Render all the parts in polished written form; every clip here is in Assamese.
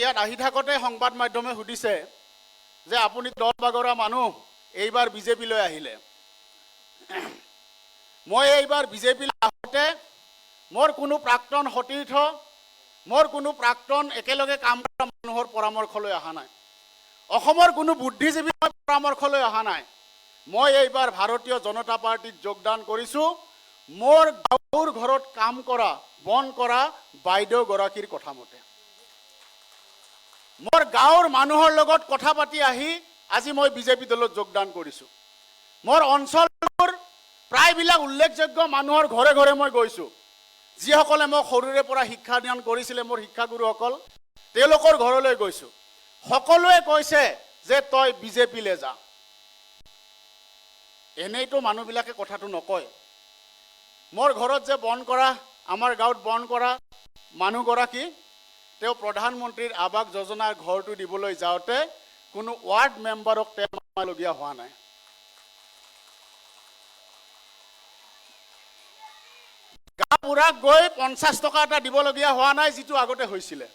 ইয়াত আহি থাকোঁতে সংবাদ মাধ্যমে সুধিছে যে আপুনি দল বাগৰা মানুহ এইবাৰ বিজেপিলৈ আহিলে। মই এইবাৰ বিজেপিলৈ আহোঁতে মোৰ কোনো প্ৰাক্তন সতীৰ্থ, মোৰ কোনো প্ৰাক্তন একেলগে কাম কৰা মানুহৰ পৰামৰ্শলৈ অহা নাই। অসমৰ কোনো বুদ্ধিজীৱীৰ পৰামৰ্শলৈ অহা নাই। মই এইবাৰ ভাৰতীয় জনতা পাৰ্টিত যোগদান কৰিছোঁ মোৰ গাঁৱৰ ঘৰত কাম কৰা, বন কৰা বাইদেউগৰাকীৰ কথা মতে। মোৰ গাঁৱৰ মানুহৰ লগত কথা পাতি আহি আজি মই বিজেপি দলত যোগদান কৰিছোঁ। মোৰ অঞ্চলৰ প্ৰায়বিলাক উল্লেখযোগ্য মানুহৰ ঘৰে ঘৰে মই গৈছোঁ। যিসকলে মোক সৰুৰে পৰা শিক্ষাদান কৰিছিলে, মোৰ শিক্ষাগুৰুসকল, তেওঁলোকৰ ঘৰলৈ গৈছোঁ। সকলোৱে কৈছে যে তই বিজেপিলৈ যা। এনেইতো মানুহবিলাকে কথাটো নকয়। মোৰ ঘৰত যে বন কৰা, আমাৰ গাঁৱত বন কৰা মানুহগৰাকী, তেওঁ প্ৰধানমন্ত্ৰীৰ আৱাস যোজনাৰ ঘৰটো দিবলৈ যাওঁতে কোনো ৱাৰ্ড মেম্বাৰক তেল মাৰিবলগীয়া হোৱা নাই। গাঁওবুঢ়াক গৈ 50 টকা এটা দিবলগীয়া হোৱা নাই, যিটো আগতে হৈছিলে।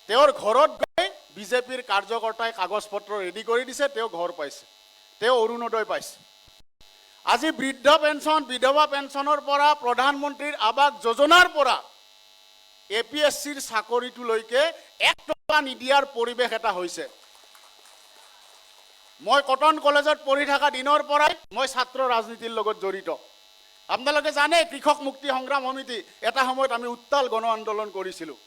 তেওঁৰ ঘৰত গৈ বিজেপিৰ কাৰ্যকৰ্তাই কাগজ পত্ৰ ৰেডি কৰি দিছে, তেওঁ ঘৰ পাইছে, তেওঁ অৰুণোদয় পাইছে। আজি বৃদ্ধ পেঞ্চন, বিধৱা পেঞ্চনৰ পৰা, প্ৰধানমন্ত্ৰীৰ আৱাস যোজনাৰ পৰা APSCৰ চাকৰিটোলৈকে 1 টকা নিদিয়াৰ পৰিৱেশ এটা হৈছে। মই কটন কলেজত পঢ়ি থকা দিনৰ পৰাই মই ছাত্ৰ ৰাজনীতিৰ লগত জড়িত। আপোনালোকে জানে, কৃষক মুক্তি সংগ্ৰাম সমিতি এটা সময়ত আমি উত্তাল গণ আন্দোলন কৰিছিলোঁ।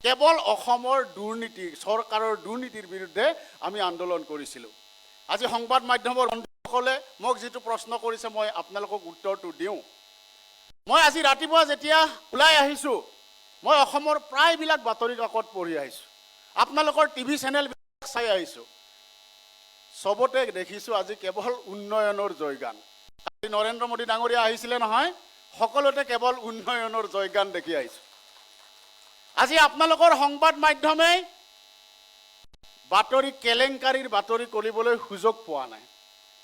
কেৱল অসমৰ দুৰ্নীতি, চৰকাৰৰ দুৰ্নীতিৰ বিৰুদ্ধে আমি আন্দোলন কৰিছিলোঁ। আজি সংবাদ মাধ্যমৰ বন্ধুসকলে মোক যিটো প্ৰশ্ন কৰিছে, মই আপোনালোকক উত্তৰটো দিওঁ। মই আজি ৰাতিপুৱা যেতিয়া ওলাই আহিছোঁ, মই অসমৰ প্ৰায়বিলাক বাতৰি কাকত পঢ়ি আহিছোঁ, আপোনালোকৰ টিভি চেনেলবিলাক চাই আহিছোঁ। চবতে দেখিছোঁ আজি কেৱল উন্নয়নৰ জয়গান। আজি নৰেন্দ্ৰ মোদী ডাঙৰীয়া আহিছিলে নহয়, সকলোতে কেৱল উন্নয়নৰ জয়গান দেখি আহিছোঁ। আজি আপোনালোকৰ সংবাদ মাধ্যমে বাতৰি কেলেংকাৰীৰ বাতৰি কৰিবলৈ সুযোগ পোৱা নাই।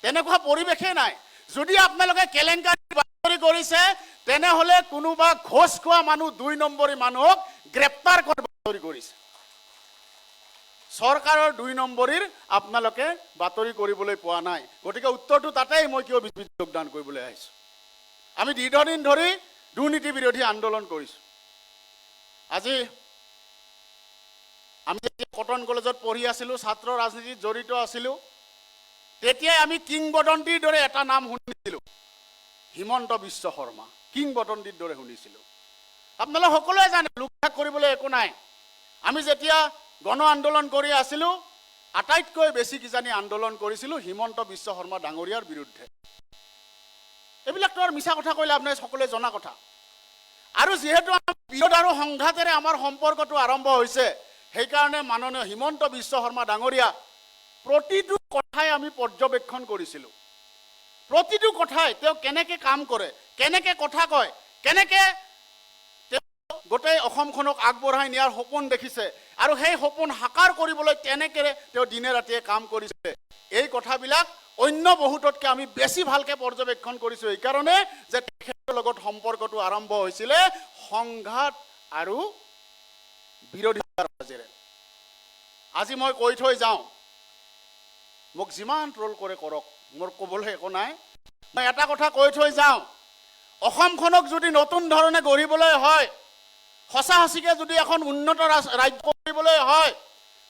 তেনেকুৱা পৰিৱেশেই নাই। যদি আপোনালোকে কেলেংকাৰীৰ বাতৰি কৰিছে, তেনেহ'লে কোনোবা ঘোষ খোৱা মানুহ, 2 নম্বৰী মানুহক গ্ৰেপ্তাৰ কৰি বাতৰি কৰিছে। চৰকাৰৰ 2 নম্বৰীৰ আপোনালোকে বাতৰি কৰিবলৈ পোৱা নাই। গতিকে উত্তৰটো তাতেই, মই কিয় বিজেপিত যোগদান কৰিবলৈ আহিছোঁ। আমি দীৰ্ঘদিন ধৰি দুৰ্নীতি বিৰোধী আন্দোলন কৰিছোঁ। আজি আমি যেতিয়া কটন কলেজত পঢ়ি আছিলোঁ, ছাত্ৰ ৰাজনীতিত জড়িত আছিলোঁ, তেতিয়াই আমি কিংবদন্তীৰ দৰে এটা নাম শুনিছিলোঁ, হিমন্ত বিশ্ব শৰ্মা। কিংবদন্তীৰ দৰে শুনিছিলোঁ। আপোনালোকে সকলোৱে জানে, লোকভাগ কৰিবলৈ একো নাই। আমি যেতিয়া গণ আন্দোলন কৰি আছিলোঁ, আটাইতকৈ বেছি কিজানি আন্দোলন কৰিছিলোঁ হিমন্ত বিশ্ব শৰ্মা ডাঙৰীয়াৰ বিৰুদ্ধে। এইবিলাকতো আৰু মিছা কথা কৈলে আপোনালোকে সকলোৱে জনা কথা। আৰু যিহেতু বিৰোধ আৰু সংঘাতেৰে আমাৰ সম্পৰ্কটো আৰম্ভ হৈছে, সেইকাৰণে মাননীয় হিমন্ত বিশ্ব শৰ্মা ডাঙৰীয়া প্ৰতিটো কথাই আমি পৰ্যবেক্ষণ কৰিছিলোঁ। প্ৰতিটো কথাই তেওঁ কেনেকৈ কাম কৰে, কেনেকৈ কথা কয়, কেনেকৈ গোটেই অসমখনক আগবঢ়াই নিয়াৰ সপোন দেখিছে, আৰু সেই সপোন সাকাৰ কৰিবলৈ কেনেকৈ তেওঁ দিনে ৰাতিয়ে কাম কৰিছে, এই কথাবিলাক অন্য বহুততকৈ আমি বেছি ভালকৈ পৰ্যবেক্ষণ কৰিছোঁ। এইকাৰণে যে তেখেতৰ লগত সম্পৰ্কটো আৰম্ভ হৈছিলে সংঘাত আৰু বিৰোধিতাৰ মাজেৰে। আজি মই কৈ থৈ যাওঁ, মোক যিমান ট্ৰল কৰে কৰক, মোৰ ক'বলৈ একো নাই। মই এটা কথা কৈ থৈ যাওঁ, অসমখনক যদি নতুন ধৰণে গঢ়িবলৈ হয়, সঁচা সঁচিকৈ যদি এখন উন্নত ৰাজ্য কৰিবলৈ হয়,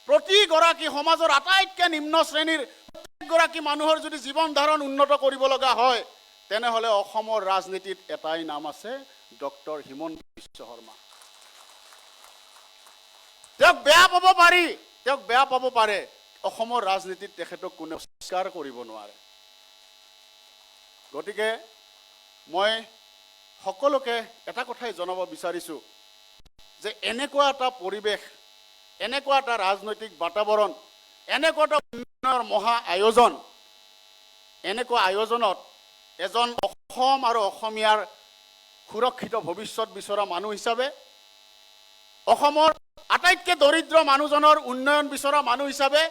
প্ৰতিগৰাকী সমাজৰ আটাইতকৈ নিম্ন শ্ৰেণীৰ প্ৰত্যেকগৰাকী মানুহৰ যদি জীৱন ধাৰণ উন্নত কৰিব লগা হয়, তেনেহ'লে অসমৰ ৰাজনীতিত এটাই নাম আছে, ডক্টৰ হিমন্ত বিশ্ব শৰ্মা। তেওঁক বেয়া পাব পাৰি, তেওঁক বেয়া পাব পাৰে, অসমৰ ৰাজনীতিত তেখেতক কোনেও স্বীকাৰ কৰিব নোৱাৰে। গতিকে মই সকলোকে এটা কথাই জনাব বিচাৰিছোঁ যে এনেকুৱা এটা পৰিৱেশ, এনেকুৱা এটা ৰাজনৈতিক বাতাবৰণ, এনেকুৱা এটা উন্নয়নৰ মহা আয়োজন, এনেকুৱা আয়োজনত এজন অসম আৰু অসমীয়াৰ সুৰক্ষিত ভৱিষ্যত বিচৰা মানুহ হিচাপে, অসমৰ আটাইতকৈ দৰিদ্ৰ মানুহজনৰ উন্নয়ন বিচৰা মানুহ হিচাপে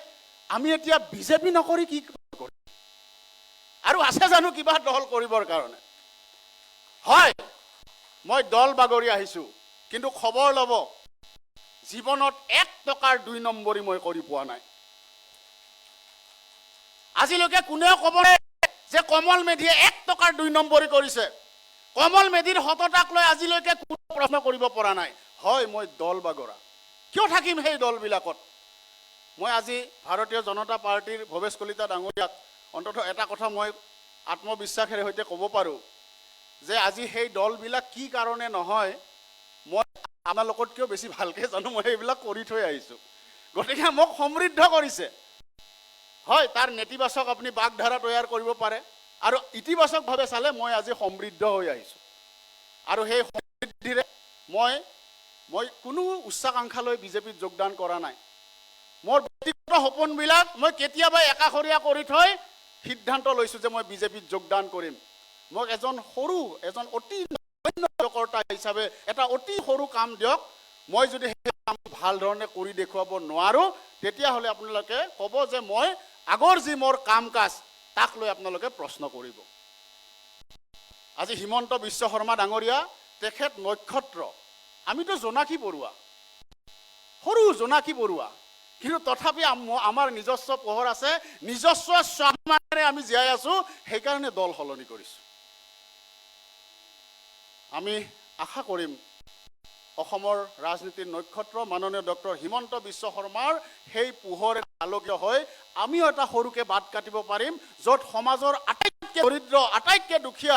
আমি এতিয়া বিজেপি নকৰি কি কৰিম? আৰু আছে জানো কিবা দল কৰিবৰ কাৰণে? হয়, মই দল বাগৰি আহিছোঁ, কিন্তু খবৰ ল'ব জীৱনত 1 টকাৰ 2 নম্বৰী মই কৰি পোৱা নাই। আজিলৈকে কোনেও ক'ব যে কমল মেধিয়ে 1 টকাৰ 2 নম্বৰী কৰিছে। কমল মেধিৰ সততাক লৈ আজিলৈকে কোনো প্ৰশ্ন কৰিব পৰা নাই। হয়, মই দল বাগৰা, কিয় থাকিম সেই দলবিলাকত। মই আজি ভাৰতীয় জনতা পাৰ্টিৰ ভৱেশ কলিতা ডাঙৰীয়াক অন্ততঃ এটা কথা মই আত্মবিশ্বাসেৰে সৈতে ক'ব পাৰোঁ যে আজি সেই দলবিলাক কি কাৰণে নহয়, মই আপোনালোকতকৈও বেছি ভালকৈ জানো। মই এইবিলাক কৰি থৈ আহিছোঁ, গতিকে মোক সমৃদ্ধ কৰিছে। হয়, তাৰ নেতিবাচক আপুনি বাগধাৰা তৈয়াৰ কৰিব পাৰে, আৰু ইতিবাচকভাৱে চালে মই আজি সমৃদ্ধ হৈ আহিছোঁ। আৰু সেই সমৃদ্ধিৰে মই কোনো উচ্চাকাংক্ষা লৈ বিজেপিত যোগদান কৰা নাই। মোৰ ব্যক্তিগত সপোনবিলাক মই কেতিয়াবা একাষৰীয়া কৰি থৈ সিদ্ধান্ত লৈছোঁ যে মই বিজেপিত যোগদান কৰিম। মোক এজন অতি কাৰ্যকৰ্তা হিচাপে এটা অতি সৰু কাম দিয়ক, মই যদি সেই কাম ভাল ধৰণে কৰি দেখুৱাব নোৱাৰোঁ, তেতিয়াহ'লে আপোনালোকে ক'ব যে মই আগৰ যি মোৰ কাম কাজ তাক লৈ আপোনালোকে প্ৰশ্ন কৰিব। আজি হিমন্ত বিশ্ব শৰ্মা ডাঙৰীয়া, তেখেত নক্ষত্ৰ, আমিতো জোনাকী পৰুৱা, সৰু জোনাকী পৰুৱা, কিন্তু তথাপি আমাৰ নিজস্ব পোহৰ আছে, নিজস্ব স্বাভিমানেৰে আমি জীয়াই আছোঁ। সেইকাৰণে দল সলনি কৰিছোঁ। আমি আশা কৰিম অসমৰ ৰাজনীতিৰ নক্ষত্ৰ মাননীয় ডক্টৰ হিমন্ত বিশ্ব শৰ্মাৰ সেই পোহৰে আলোকিত হৈ আমিও এটা সৰুকে বাট কাটিব পাৰিম, য'ত সমাজৰ আটাইতকৈ দৰিদ্ৰ, আটাইতকৈ দুখীয়া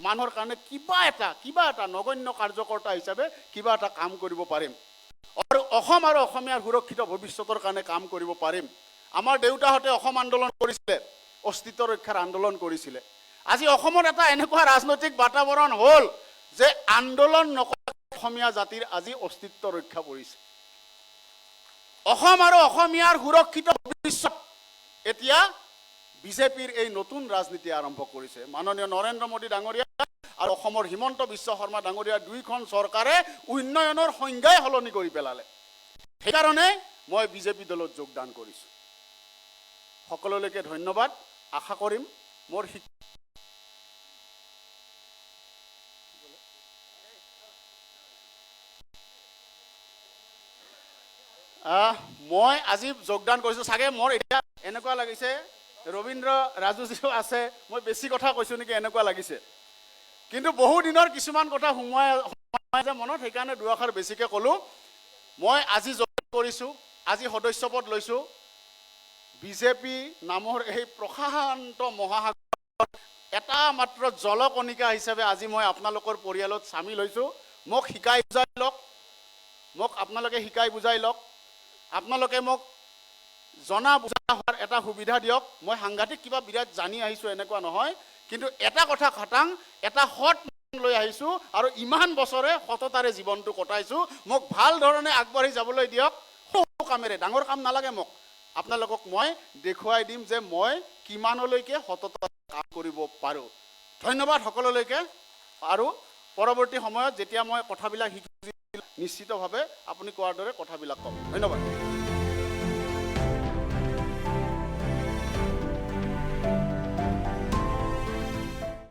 মানুহৰ কাৰণে কিবা এটা নগণ্য কাৰ্যকৰ্তা হিচাপে কিবা এটা কাম কৰিব পাৰিম, আৰু অসম আৰু অসমীয়াৰ সুৰক্ষিত ভৱিষ্যতৰ কাৰণে কাম কৰিব পাৰিম। আমাৰ দেউতাহঁতে অসম আন্দোলন কৰিছিলে, অস্তিত্ব ৰক্ষাৰ আন্দোলন কৰিছিলে। আজি অসমত এটা এনেকুৱা ৰাজনৈতিক বাতাবৰণ হ'ল যে আন্দোলন নকৰা অসমীয়া জাতিৰ আজি অস্তিত্ব ৰক্ষা পৰিছে। অসম আৰু অসমীয়াৰ সুৰক্ষিত ভৱিষ্যত এতিয়া বিজেপিৰ এই নতুন ৰাজনীতি আৰম্ভ কৰিছে। মাননীয় নৰেন্দ্ৰ মোদী ডাঙৰীয়া আৰু অসমৰ হিমন্ত বিশ্ব শৰ্মা ডাঙৰীয়া দুইখন চৰকাৰে উন্নয়নৰ সংজ্ঞাই সলনি কৰি পেলালে। সেইকাৰণে মই বিজেপি দলত যোগদান কৰিছোঁ। সকলোলৈকে ধন্যবাদ। আশা কৰিম মোৰ মই আজি যোগদান কৰিছোঁ। চাগে মোৰ এতিয়া এনেকুৱা লাগিছে ৰবীন্দ্ৰ ৰাজুজিও আছে, মই বেছি কথা কৈছোঁ নেকি এনেকুৱা লাগিছে, কিন্তু বহু দিনৰ কিছুমান কথা সোমাই যে মনত, সেইকাৰণে দুআষাৰ বেছিকৈ ক'লোঁ। মই আজি যোগদান কৰিছোঁ, আজি সদস্যপদ লৈছোঁ। বিজেপি নামৰ এই প্ৰশান্ত মহাসাগৰত এটা মাত্ৰ জলকণিকা হিচাপে আজি মই আপোনালোকৰ পৰিয়ালত চামিল হৈছোঁ। মোক শিকাই বুজাই লওক, আপোনালোকে শিকাই বুজাই লওক, আপোনালোকে মোক জনা বুজা হোৱাৰ এটা সুবিধা দিয়ক। মই সাংঘাতিক কিবা বিৰাট জানি আহিছোঁ এনেকুৱা নহয়, কিন্তু এটা কথা খাটাং, এটা সৎ লৈ আহিছোঁ আৰু ইমান বছৰে সততাৰে জীৱনটো কটাইছোঁ। মোক ভাল ধৰণে আগবাঢ়ি যাবলৈ দিয়ক। সৰু কামেৰে, ডাঙৰ কাম নালাগে মোক। আপোনালোকক মই দেখুৱাই দিম যে মই কিমানলৈকে সততা কাম কৰিব পাৰোঁ। ধন্যবাদ সকলোলৈকে। আৰু পৰৱৰ্তী সময়ত যেতিয়া মই কথাবিলাক শিকি নিশ্চিতভাৱে আপুনি কোৱাৰ দৰে কথাবিলাক ক'ম। ধন্যবাদ।